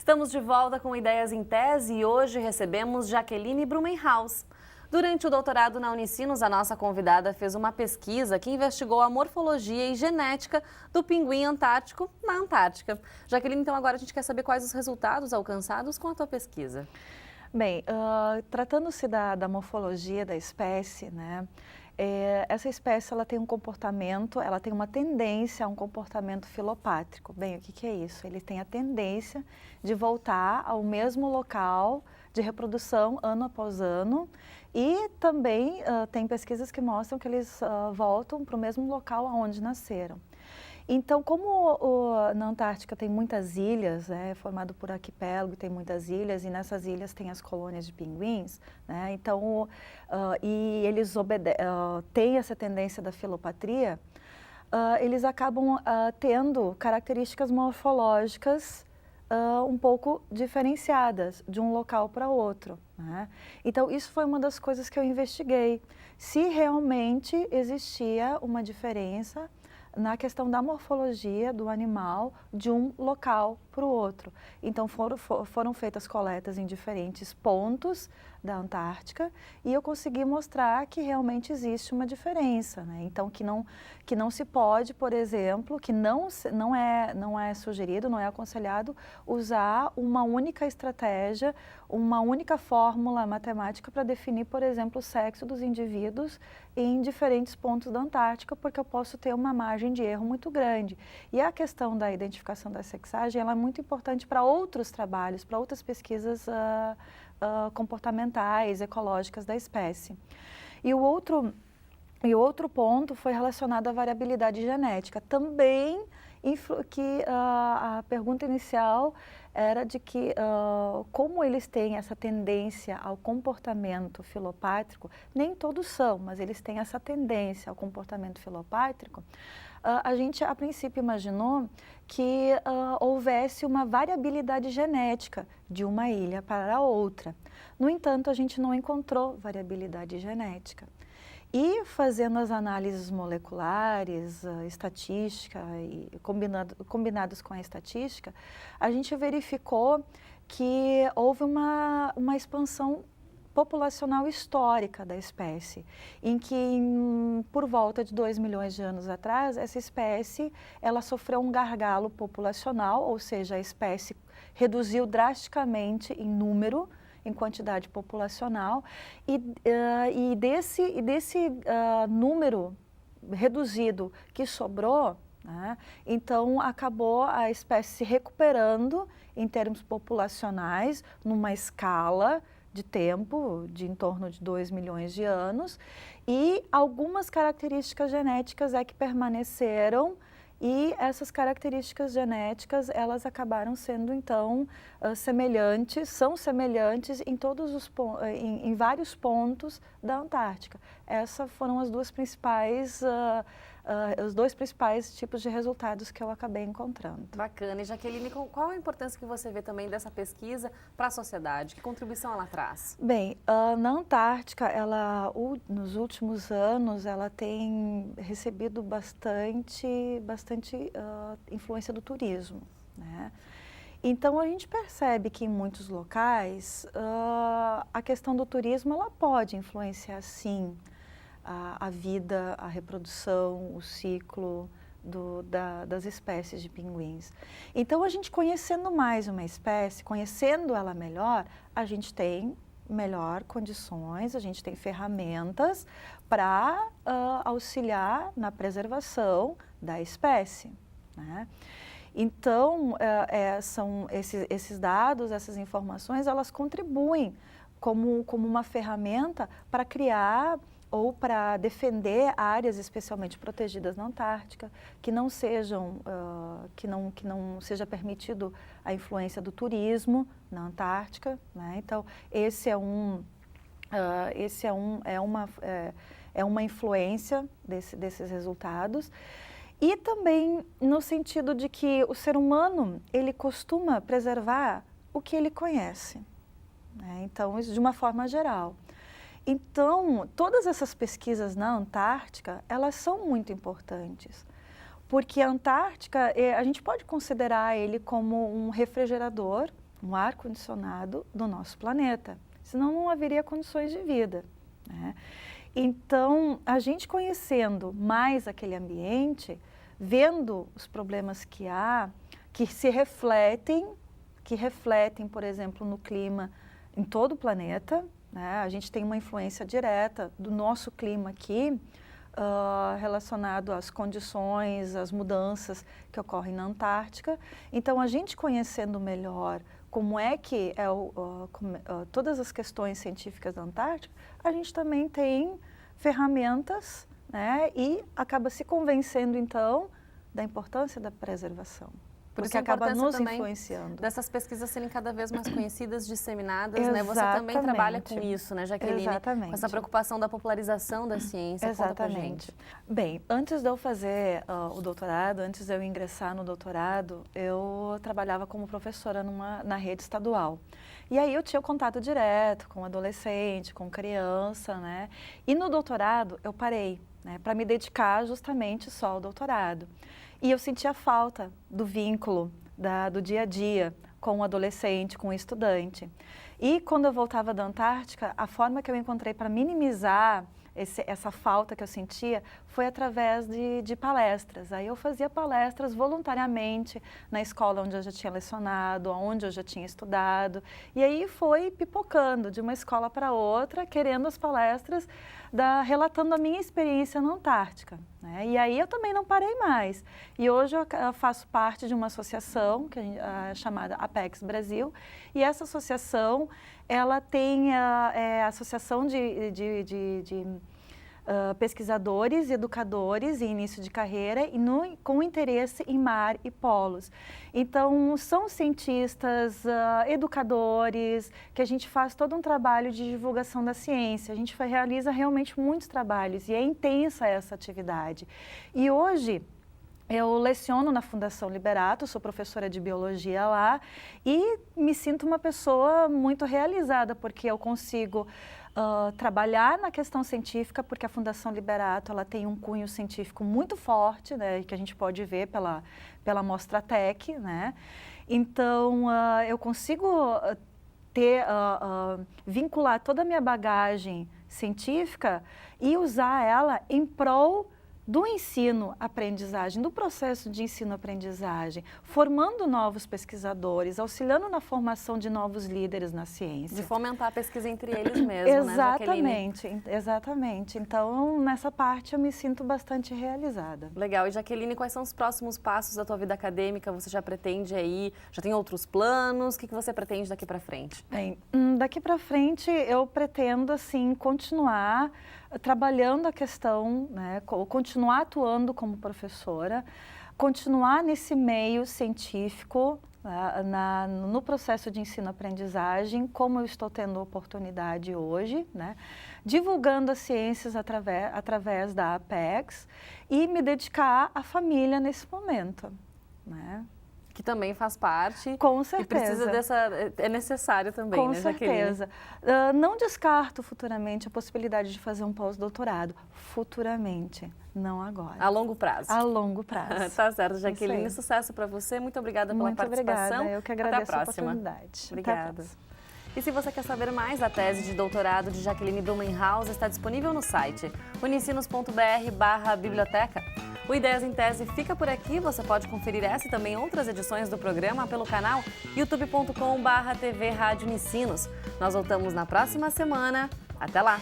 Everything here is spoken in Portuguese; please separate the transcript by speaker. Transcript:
Speaker 1: Estamos de volta com Ideias em Tese e hoje recebemos Jaqueline Brumenhaus. Durante o doutorado na Unicinos, a nossa convidada fez uma pesquisa que investigou a morfologia e genética do pinguim antártico na Antártica. Jaqueline, então agora a gente quer saber quais os resultados alcançados com a tua pesquisa.
Speaker 2: Bem, tratando-se da morfologia da espécie, né? Essa espécie ela tem um comportamento, ela tem uma tendência a um comportamento filopátrico. Bem, o que é isso? Ele tem a tendência de voltar ao mesmo local de reprodução ano após ano e também tem pesquisas que mostram que eles voltam para o mesmo local onde nasceram. Então, como na Antártica tem muitas ilhas, é formado por arquipélago, tem muitas ilhas, e nessas ilhas tem as colônias de pinguins, né? Então, e eles têm essa tendência da filopatria, eles acabam tendo características morfológicas um pouco diferenciadas de um local para outro, né? Então, isso foi uma das coisas que eu investiguei, se realmente existia uma diferença na questão da morfologia do animal de um local para o outro. Então foram feitas coletas em diferentes pontos da Antártica e eu consegui mostrar que realmente existe uma diferença, né? Então que não se pode, por exemplo, que não é sugerido, não é aconselhado usar uma única estratégia, uma única fórmula matemática para definir, por exemplo, o sexo dos indivíduos em diferentes pontos da Antártica, porque eu posso ter uma margem de erro muito grande. E a questão da identificação da sexagem, ela é muito importante para outros trabalhos, para outras pesquisas comportamentais, ecológicas da espécie. E o outro ponto foi relacionado à variabilidade genética. Também que a pergunta inicial era de que como eles têm essa tendência ao comportamento filopátrico, nem todos são, mas eles têm essa tendência ao comportamento filopátrico, a gente a princípio imaginou que houvesse uma variabilidade genética de uma ilha para a outra. No entanto, a gente não encontrou variabilidade genética. E fazendo as análises moleculares, estatística e combinadas com a estatística, a gente verificou que houve uma expansão populacional histórica da espécie, em que por volta de 2 milhões de anos atrás, essa espécie ela sofreu um gargalo populacional, ou seja, a espécie reduziu drasticamente em número, em quantidade populacional, e desse número reduzido que sobrou, né, então acabou a espécie se recuperando em termos populacionais, numa escala de tempo de em torno de 2 milhões de anos, e algumas características genéticas é que permaneceram. E essas características genéticas, elas acabaram sendo, então, são semelhantes em em vários pontos da Antártica. Essas foram as duas principais, os dois principais tipos de resultados que eu acabei encontrando.
Speaker 1: Bacana. E Jaqueline, qual a importância que você vê também dessa pesquisa para a sociedade? Que contribuição ela traz?
Speaker 2: Bem, na Antártica, nos últimos anos, ela tem recebido bastante influência do turismo, né? Então, a gente percebe que em muitos locais, a questão do turismo, ela pode influenciar, sim, a vida, a reprodução, o ciclo das espécies de pinguins. Então, a gente conhecendo mais uma espécie, conhecendo ela melhor, a gente tem melhor condições, a gente tem ferramentas para auxiliar na preservação da espécie, né? Então, são esses dados, essas informações, elas contribuem como uma ferramenta para criar ou para defender áreas especialmente protegidas na Antártica, que não seja permitido a influência do turismo na Antártica, né? Então, é uma influência desses resultados. E também no sentido de que o ser humano, ele costuma preservar o que ele conhece, né? Então, isso de uma forma geral. Então, todas essas pesquisas na Antártica, elas são muito importantes, porque a Antártica, a gente pode considerar ele como um refrigerador um ar-condicionado do nosso planeta. Senão não haveria condições de vida, né? Então, a gente conhecendo mais aquele ambiente, vendo os problemas que há, que refletem, por exemplo, no clima em todo o planeta, né? A gente tem uma influência direta do nosso clima aqui, relacionado às condições, às mudanças que ocorrem na Antártica. Então, a gente conhecendo melhor como é que todas as questões científicas da Antártica, a gente também tem ferramentas, né, e acaba se convencendo, então, da importância da preservação. Porque acaba nos influenciando.
Speaker 1: Dessas pesquisas serem cada vez mais conhecidas, disseminadas, né? Você também trabalha com isso, né, Jaqueline?
Speaker 2: Exatamente.
Speaker 1: Com essa preocupação da popularização da ciência.
Speaker 2: Exatamente. Bem, antes de eu fazer o doutorado, antes de eu ingressar no doutorado, eu trabalhava como professora na rede estadual. E aí eu tinha o contato direto com adolescente, com criança, né? E no doutorado eu parei, né, para me dedicar justamente só ao doutorado. E eu sentia falta do vínculo, do dia a dia com o adolescente, com o estudante. E quando eu voltava da Antártica, a forma que eu encontrei para minimizar essa falta que eu sentia foi através de palestras. Aí eu fazia palestras voluntariamente na escola onde eu já tinha lecionado, onde eu já tinha estudado. E aí foi pipocando de uma escola para outra, querendo as palestras, relatando a minha experiência na Antártica, né? E aí eu também não parei mais. E hoje eu faço parte de uma associação chamada Apex Brasil. E essa associação, ela tem a associação de pesquisadores e educadores em início de carreira e com interesse em mar e polos. Então, são cientistas, educadores, que a gente faz todo um trabalho de divulgação da ciência. A gente realiza realmente muitos trabalhos e é intensa essa atividade. E hoje, eu leciono na Fundação Liberato, sou professora de biologia lá e me sinto uma pessoa muito realizada, porque eu consigo trabalhar na questão científica, porque a Fundação Liberato ela tem um cunho científico muito forte, né, que a gente pode ver pela Mostratec, né? Então, eu consigo vincular toda a minha bagagem científica e usar ela em prol do ensino-aprendizagem, do processo de ensino-aprendizagem, formando novos pesquisadores, auxiliando na formação de novos líderes na ciência.
Speaker 1: De fomentar a pesquisa entre eles mesmo,
Speaker 2: exatamente,
Speaker 1: né, Jaqueline?
Speaker 2: Exatamente. Então, nessa parte eu me sinto bastante realizada.
Speaker 1: Legal. E, Jaqueline, quais são os próximos passos da tua vida acadêmica? Você já pretende aí, já tem outros planos? O que você pretende daqui para frente?
Speaker 2: Bem, daqui para frente eu pretendo, assim, continuar trabalhando a questão, né, continuar atuando como professora, continuar nesse meio científico, no processo de ensino-aprendizagem, como eu estou tendo oportunidade hoje, né, divulgando as ciências através da Apex e me dedicar à família nesse momento, né?
Speaker 1: Que também faz parte.
Speaker 2: Com certeza.
Speaker 1: E precisa é necessário também,
Speaker 2: com
Speaker 1: né, Jaqueline?
Speaker 2: Com certeza. Não descarto futuramente a possibilidade de fazer um pós-doutorado. Futuramente, não agora.
Speaker 1: A longo prazo.
Speaker 2: A longo prazo.
Speaker 1: Tá certo, Jaqueline. Sucesso para você. Muito obrigada pela participação.
Speaker 2: Muito obrigada. Eu que agradeço
Speaker 1: Até a
Speaker 2: a
Speaker 1: próxima.
Speaker 2: oportunidade.
Speaker 1: Obrigada. E se você quer saber mais, a tese de doutorado de Jaqueline Blumenhaus está disponível no site unicinos.br/biblioteca. O Ideias em Tese fica por aqui. Você pode conferir essa e também outras edições do programa pelo canal youtube.com/TV Rádio Unicinos. Nós voltamos na próxima semana. Até lá!